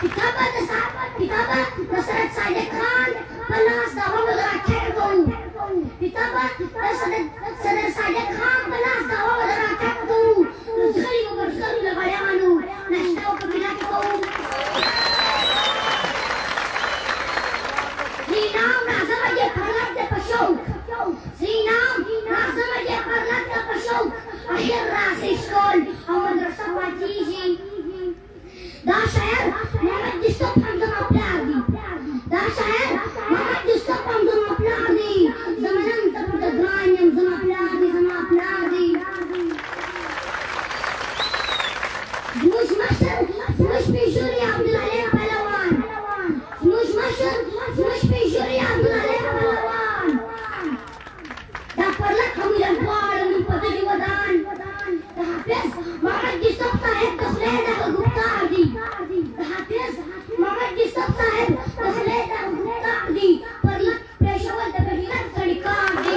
كتابة نصرت صادق خان بلاس دعوة راكعكم كتابة صدر صادق خان بلاس دعوة راكعكم رزقي وبرزقي لغيانو نشتاو كبيراتكم زينام نعزم اجي پرلت ده پشو زينام نعزم اجي پرلت ده پشو اخير راسي سكول او مدرسة واتيجي دا شاعر محمد دستوب حمزة مبلغي دا شاعر محمد دستوب حمزة مبلغي زمانم تبرد درانيم زما بلادي زموش مشر زموش بيجوري عبد العليم بلوان زموش مشر زموش بيجوري عبد العليم بلوان دا پرلت حميل البوار من پتجي ودان دا حافظ محمد دستوب صاحب دخلينا القبطار دي حافظ محمد دستوب صاحب دخلينا القبطار دي پرلت پرشول دا بغيرت سڑکار دي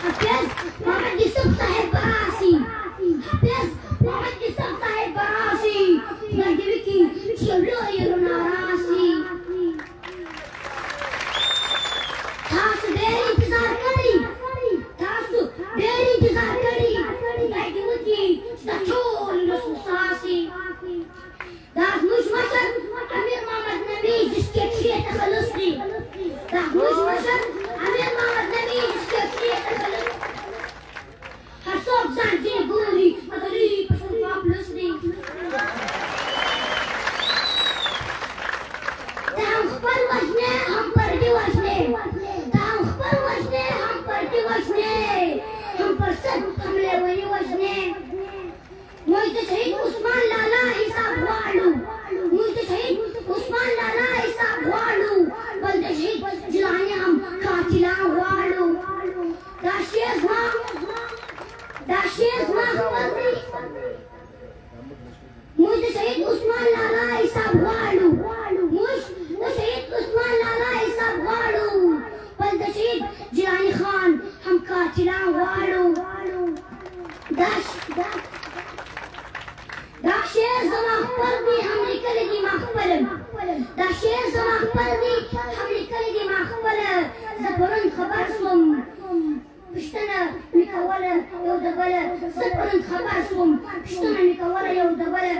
حافظ محمد دستوب صاحب براسي حافظ محمد دستوب صاحب براسي نجوي کی چلو يرنا راسي تاسو ډېر انتظار کړی نجوي کی دا ټول رسوساسي دا زموږ مشر امیر محمد نبي جسکې کښې تخلص دي دا زموږ مشر امیر محمد نبي جسکې کښې تخلص هر څوک ځان ځینې ګوري مګري په شونډو پلس دي دا هم خپل وژنې هم پردي وژنې دا هم خپل وژنې هم پردي وژنې هم پر سد حملې ونې وژنې موږ د شهید عثمان لالا حساب غواړو موږ د شهید عثمان لالا حساب غواړو بل د شهید جلاني هم قاتلان غواړو دا شعر زما خپل دی موږ د شهید عثمان لالا حساب غواړو موږ د شهید عثمان لالا حساب غواړو بل د شهید جلاني خان هم قاتلان غواړو دا شعر زما خپل دی هم لیکلی دي ما خپل دا شعر زما خپل دی هم لیکلی دي ما خپل زه پرون خبر سوم پوښتنه مې کوله یو د بله زه پرون خبر سوم پوښتنه مې کوله یو د بله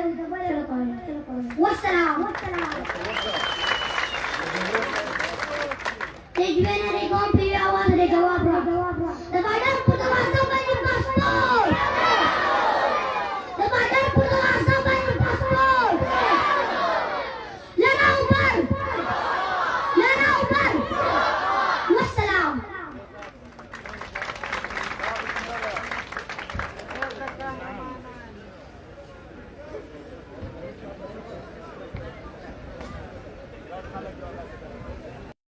والسلام تجوینا ریګوم په یوه اواز د جواب راکړه